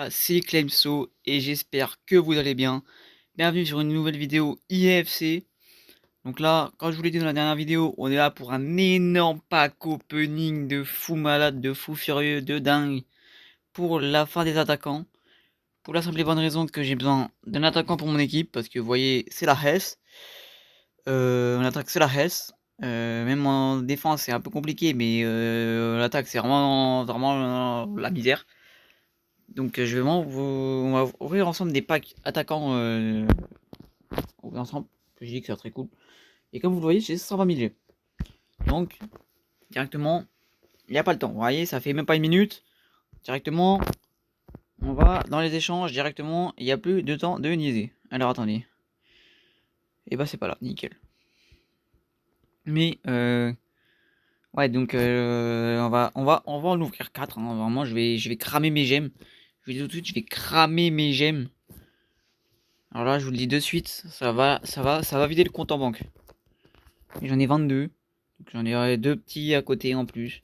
C'est Clemso et j'espère que vous allez bien. Bienvenue sur une nouvelle vidéo IFC. Donc là, comme je vous l'ai dit dans la dernière vidéo, on est là pour un énorme pack opening de fou malade, de fou furieux, de dingue pour la fin des attaquants. Pour la simple et bonne raison que j'ai besoin d'un attaquant pour mon équipe parce que vous voyez, c'est la Hesse. On attaque, c'est la Hesse. Même en défense, c'est un peu compliqué, mais l'attaque, c'est vraiment la misère. Donc je vais vraiment on va ouvrir ensemble des packs attaquants ensemble. Je dis que c'est très cool. Et comme vous le voyez, j'ai 120 000 G. Donc directement, il n'y a pas le temps. Vous voyez, ça fait même pas une minute. Directement, on va dans les échanges directement. Il n'y a plus de temps de niaiser. Alors attendez. Et bah c'est pas là, nickel. Mais ouais, donc on va en ouvrir 4. Hein. Vraiment, je vais cramer mes gemmes. Je vous dis tout de suite, je vais cramer mes gemmes. Alors là, je vous le dis de suite, ça va vider le compte en banque. J'en ai 22. Donc j'en ai deux petits à côté en plus.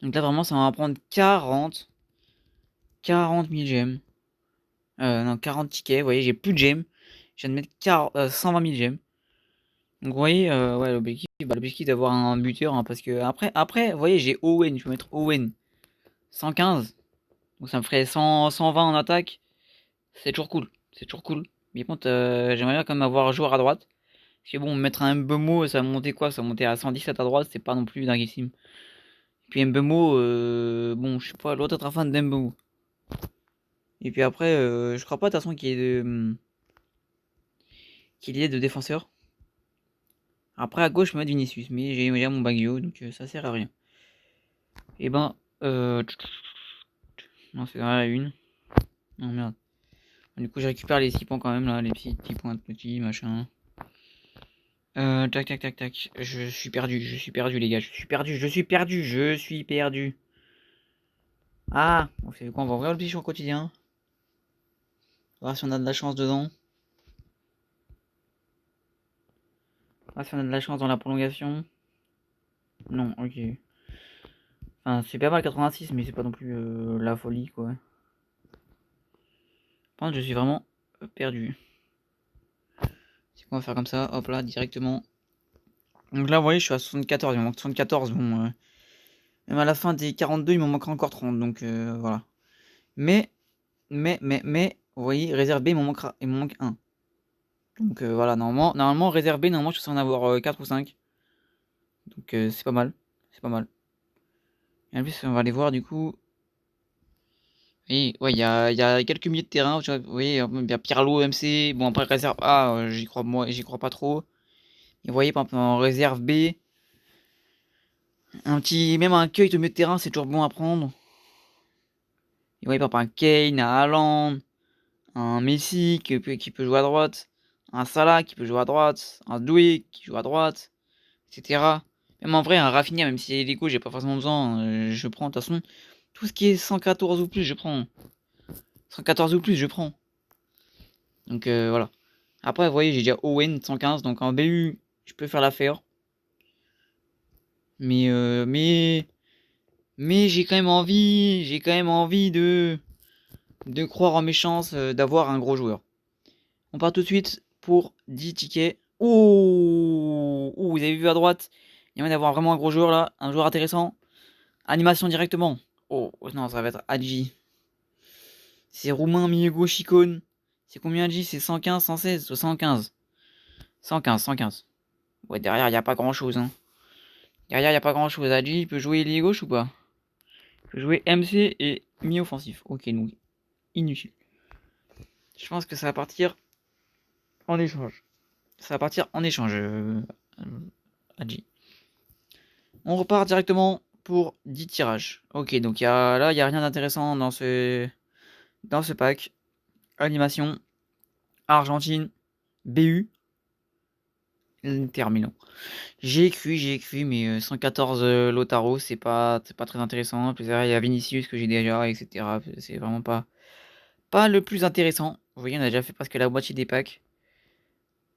Donc là, vraiment, ça va prendre 40 000 gemmes. Non, 40 tickets. Vous voyez, j'ai plus de gemmes. Je viens de mettre 120 000 gemmes. Donc vous voyez, ouais, l'objectif d'avoir un buteur. Hein, parce que après, vous voyez, j'ai Owen. Je peux mettre Owen 115. Donc ça me ferait 120 en attaque. C'est toujours cool. C'est toujours cool. Mais contre, j'aimerais bien quand même avoir un joueur à droite. Parce que bon, mettre un Mbemo, ça va monter quoi? Ça va monter à 117 à droite, c'est pas non plus dinguissime. Et puis Mbemo, bon, je sais pas, l'autre être un fan d'Mbemo. Et puis après, je crois pas de toute façon qu'il y ait de défenseurs. Après, à gauche, je peux mettre Vinicius, mais j'ai déjà mon Baggio, donc ça sert à rien. Et ben, non, c'est dans la une. Non, merde. Du coup, je récupère les 6 points quand même, là, les petits points de petits, machin. Tac, tac, tac, tac. Je suis perdu, les gars. Je suis perdu. Ah, on fait quoi? On va ouvrir le bichon quotidien. On va voir si on a de la chance dedans. On va voir si on a de la chance dans la prolongation. Non, ok. Enfin, c'est pas mal 86, mais c'est pas non plus la folie, quoi. Par contre, je suis vraiment perdu. C'est quoi, on va faire comme ça? Hop là, directement. Donc là, vous voyez, je suis à 74. Il me manque 74. Bon, même à la fin des 42, il m'en manquera encore 30. Donc voilà. Mais, vous voyez, réserve B, il m'en manque 1. Donc voilà, normalement, réserve B, normalement, je suis en avoir 4 ou 5. Donc c'est pas mal. C'est pas mal. Et en plus, on va aller voir du coup. Oui, ouais, il y a quelques milliers de terrains. Vous voyez, il y a Pirlo, MC. Bon, après, réserve A, j'y crois pas trop. Et vous voyez, par exemple, en réserve B, même un cueil de milieu de terrain, c'est toujours bon à prendre. Et vous voyez, par exemple, un Kane, un Haaland, un Messi qui peut jouer à droite, un Salah qui peut jouer à droite, un Doué qui joue à droite, etc. Même en vrai, un Rafinha, même si les j'ai pas forcément besoin, je prends. De toute façon, tout ce qui est 114 ou plus, je prends. 114 ou plus, je prends. Donc voilà. Après, vous voyez, j'ai déjà Owen 115, donc en BU, je peux faire l'affaire. Mais j'ai quand même envie de croire en mes chances d'avoir un gros joueur. On part tout de suite pour 10 tickets. Oh, vous avez vu à droite, il y a moyen d'avoir vraiment un gros joueur là, un joueur intéressant. Animation directement. Oh non, ça va être Adji. C'est roumain, milieu gauche, icône. C'est combien Adji? C'est 115, 116, 115. 115, 115. Ouais, derrière, il n'y a pas grand chose. Hein. Derrière, il n'y a pas grand chose. Adji, il peut jouer ailier gauche ou pas? Il peut jouer MC et mi-offensif. Ok, donc inutile. Je pense que ça va partir en échange. Ça va partir en échange, Adji. On repart directement pour 10 tirages. Ok, donc là, il n'y a rien d'intéressant dans ce pack. Animation, Argentine, BU, Inter Milan. J'ai cru, mais 114 Lautaro, c'est pas très intéressant. Puis il y a Vinicius que j'ai déjà, etc. C'est vraiment pas le plus intéressant. Vous voyez, on a déjà fait presque la moitié des packs.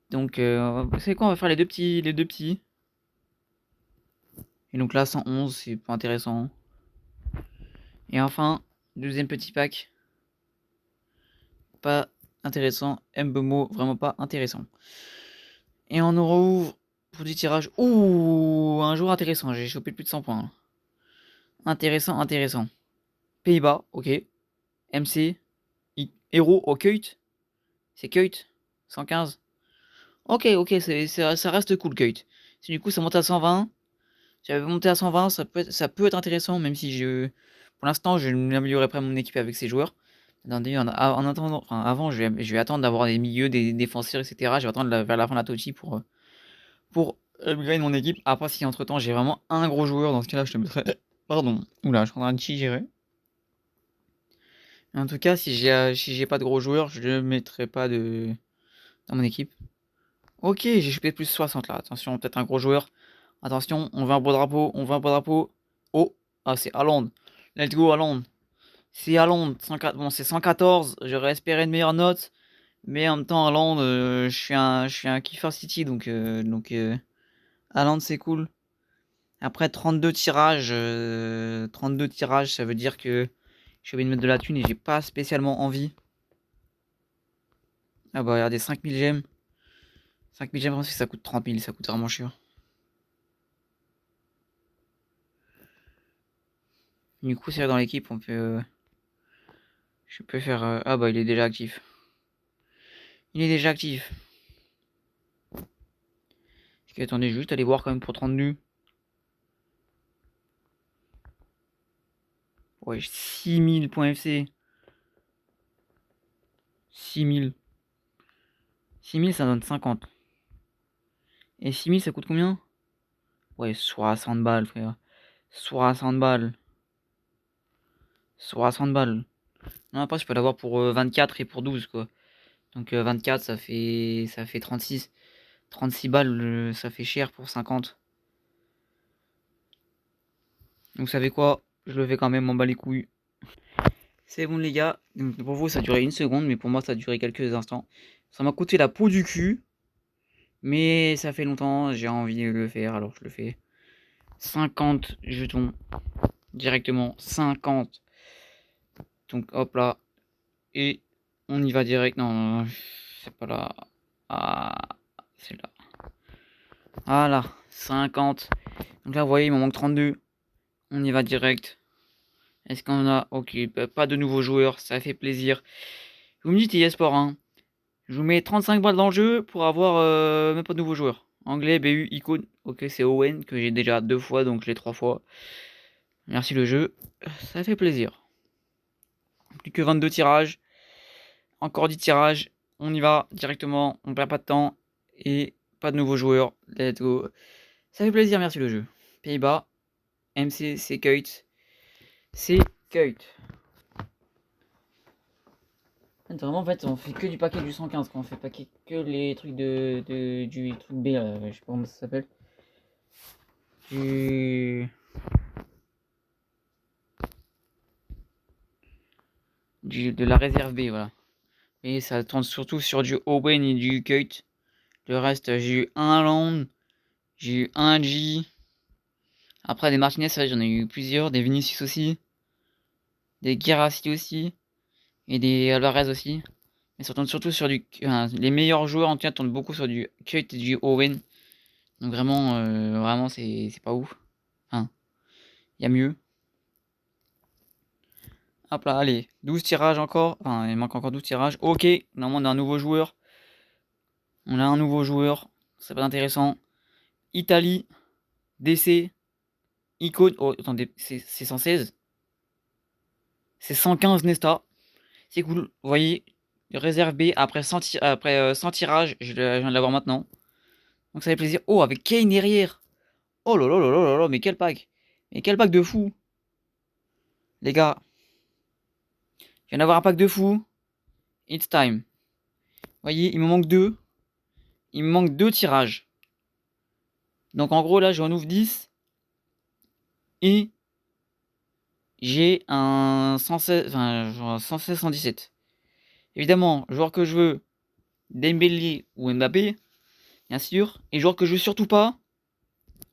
Donc, vous savez quoi, on va faire les deux petits. Et donc là, 111, c'est pas intéressant. Et enfin, deuxième petit pack. pas intéressant. Mbemo, vraiment pas intéressant. Et on nous rouvre pour du tirage. Ouh, un jour intéressant. J'ai chopé plus de 100 points. Intéressant, intéressant. Pays-Bas, ok. MC. Héros, oh, Keut. C'est Keut. 115. Ok, ok, ça reste cool, Keut. Si du coup ça monte à 120. Si j'avais monté à 120, ça peut être intéressant, même si pour l'instant, je n'améliorerai pas mon équipe avec ces joueurs. Attendez, en attendant, enfin, avant, je vais attendre d'avoir des milieux, des défenseurs, etc. Je vais attendre vers la fin de la TOTI pour upgrade mon équipe. Après, si entre temps j'ai vraiment un gros joueur, dans ce cas-là, je te mettrai. Pardon. Oula, je suis en train de digérer. En tout cas, si j'ai pas de gros joueurs, je ne mettrai pas dans mon équipe. Ok, j'ai chopé plus 60 là. Attention, peut-être un gros joueur. Attention, on veut un beau drapeau, on veut un beau drapeau. Oh, ah c'est Haaland. Let's go Haaland. C'est Haaland, 104, bon c'est 114, j'aurais espéré une meilleure note. Mais en même temps, Haaland, je suis un kiffer City, donc Haaland c'est cool. Après 32 tirages, 32 tirages, ça veut dire que je vais me mettre de la thune et j'ai pas spécialement envie. Ah bah regardez, 5000 gemmes. 5000 gemmes, ça coûte 30 000, ça coûte vraiment cher. Du coup, c'est dans l'équipe, on peut... je peux faire... ah bah il est déjà actif. Il est déjà actif. Attendez, juste aller voir quand même pour 32. Ouais, 6000 points FC. 6000. 6000 ça donne 50. Et 6000 ça coûte combien? Ouais, 60 balles, frère. 60 balles. 60 balles. Non, après, je peux l'avoir pour 24 et pour 12, quoi. Donc 24, ça fait 36. 36 balles, ça fait cher pour 50. Donc, vous savez quoi? Je le fais quand même, m'en bats les couilles. C'est bon, les gars. Donc, pour vous, ça a duré une seconde, mais pour moi, ça a duré quelques instants. Ça m'a coûté la peau du cul. Mais ça fait longtemps, j'ai envie de le faire, alors je le fais. 50 jetons. Directement, 50. Donc, hop là. Et on y va direct. Non, c'est pas là. Ah, c'est là. Voilà, 50. Donc là, vous voyez, il m'en manque 32. On y va direct. Est-ce qu'on a... Ok, pas de nouveaux joueurs, ça fait plaisir. Vous me dites eSport, hein. Je vous mets 35 balles dans le jeu pour avoir même pas de nouveaux joueurs. Anglais, BU, icône. Ok, c'est Owen que j'ai déjà 2 fois, donc je l'ai 3 fois. Merci le jeu. Ça fait plaisir. Plus que 22 tirages. Encore 10 tirages. On y va directement. On perd pas de temps. Et pas de nouveaux joueurs. Let's go. Ça fait plaisir, merci le jeu. Pays-Bas. MC, c'est Keut. C'est Keut. Vraiment, en fait, on fait que du paquet du 115. Quand on fait paquet que les trucs du truc B. Je sais pas comment ça s'appelle. De la réserve B, voilà. Et ça tourne surtout sur du Owen et du Keut. Le reste, j'ai eu un Land, j'ai eu un G. Après, des Martinez, j'en ai eu plusieurs. Des Vinicius aussi. Des Guirassy aussi. Et des Alvarez aussi. Mais ça tourne surtout sur les meilleurs joueurs, en tout cas, tournent beaucoup sur du Keut et du Owen. Donc vraiment, c'est pas ouf. Hein. Il y a mieux. Hop là, allez. 12 tirages encore. Enfin, il manque encore 12 tirages. Ok, normalement, on a un nouveau joueur. On a un nouveau joueur. Ça va être intéressant. Italie. DC. Icône. Oh, attendez, c'est 116. C'est 115 Nesta. C'est cool. Vous voyez, réserve B après 100, 100 tirages. Je viens de l'avoir maintenant. Donc ça fait plaisir. Oh, avec Kane derrière. Oh là là là là là, mais quel pack. Mais quel pack de fou. Les gars. Je viens d'avoir un pack de fou. It's time. Vous voyez, il me manque 2. Il me manque 2 tirages. Donc en gros, là, j'en ouvre 10. Et j'ai un 116, enfin, genre 116, 117. Évidemment, joueur que je veux, Dembélé ou Mbappé, bien sûr. Et joueur que je veux surtout pas,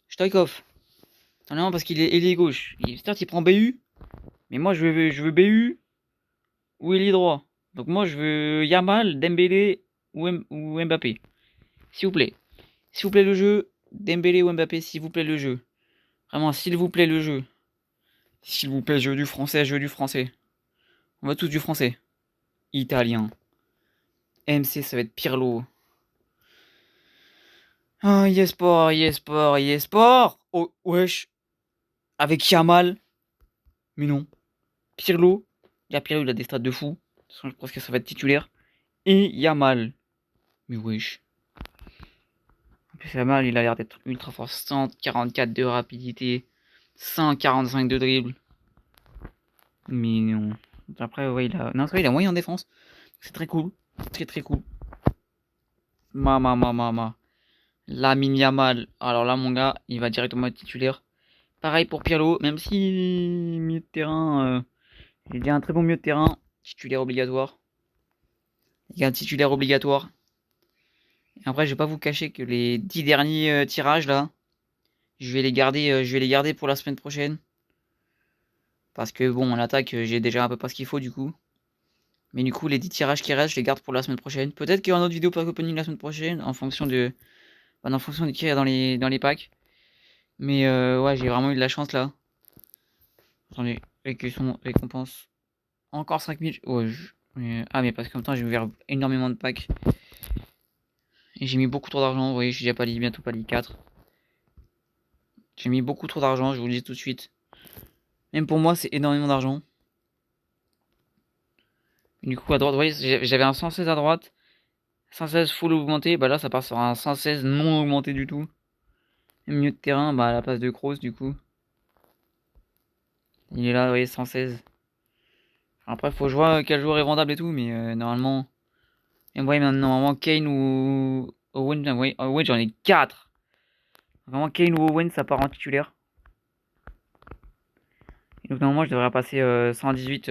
Stoïkov. Non, parce qu'il est ailier gauche. Certes, il prend BU, mais moi je veux BU ou ailier droit. Donc moi, je veux Yamal, Dembélé ou Mbappé. S'il vous plaît. S'il vous plaît le jeu. Dembélé ou Mbappé, s'il vous plaît le jeu. Vraiment, s'il vous plaît le jeu. S'il vous plaît, jeu du français, jeu du français. On va tous du français. Italien. MC, ça va être Pirlo. Ah, eSport, eSport, eSport. Oh, wesh. Avec Yamal. Mais non. Pirlo. Pirlo, il a des stats de fou. De toute façon, je pense que ça va être titulaire. Et Yamal. Mais wesh. En plus, Yamal, il a l'air d'être ultra fort. 144 de rapidité. 145 de dribble. Mais non. Après, ouais, il a. Non, c'est vrai, il a moyen en défense. C'est très cool. Très très cool. Ma. Lamine Yamal. Alors là, mon gars, il va directement être titulaire. Pareil pour Pirlo, même si milieu de terrain, il y a un très bon milieu de terrain. Titulaire obligatoire. Il y a un titulaire obligatoire. Et après, je vais pas vous cacher que les 10 derniers tirages là, je vais les garder pour la semaine prochaine. Parce que bon, en attaque, j'ai déjà un peu pas ce qu'il faut du coup. Mais du coup, les 10 tirages qui restent, je les garde pour la semaine prochaine. Peut-être qu'il y aura une autre vidéo pack opening la semaine prochaine, en fonction de, en fonction de qui est dans les packs. Mais ouais, j'ai vraiment eu de la chance là. Attendez, récompense. Encore 5000. Ouais, ah, mais parce qu'en même temps, j'ai ouvert énormément de packs. Et j'ai mis beaucoup trop d'argent. Vous voyez, je suis déjà bientôt pali 4. J'ai mis beaucoup trop d'argent, je vous le dis tout de suite. Même pour moi, c'est énormément d'argent. Du coup, à droite, vous voyez, j'avais un 116 à droite. 116 full augmenté. Bah là, ça part sur un 116 non augmenté du tout. Et milieu de terrain, bah à la place de Kroos, du coup. Il est là, vous voyez, 116. Après, faut que je vois quel joueur est vendable et tout, mais normalement. Et ouais, normalement, Kane ou Owen, ouais, Owen, j'en ai 4. Vraiment, Kane ou Owen, ça part en titulaire. Et donc, normalement, je devrais passer 118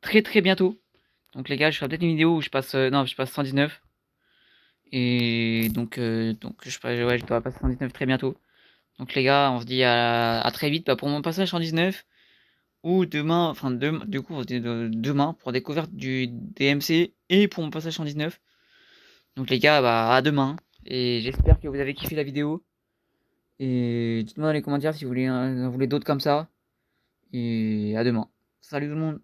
très très bientôt. Donc, les gars, je ferai peut-être une vidéo où je passe. Non, je passe 119. Et donc ouais, je dois passer 119 très bientôt. Donc, les gars, on se dit à très vite pour mon passage 119. Ou demain, enfin, du coup, on se dit demain pour découverte du DMC et pour mon passage 119. Donc, les gars, bah, à demain. Et j'espère que vous avez kiffé la vidéo. Et dites-moi dans les commentaires si vous voulez, vous voulez d'autres comme ça. Et à demain. Salut tout le monde.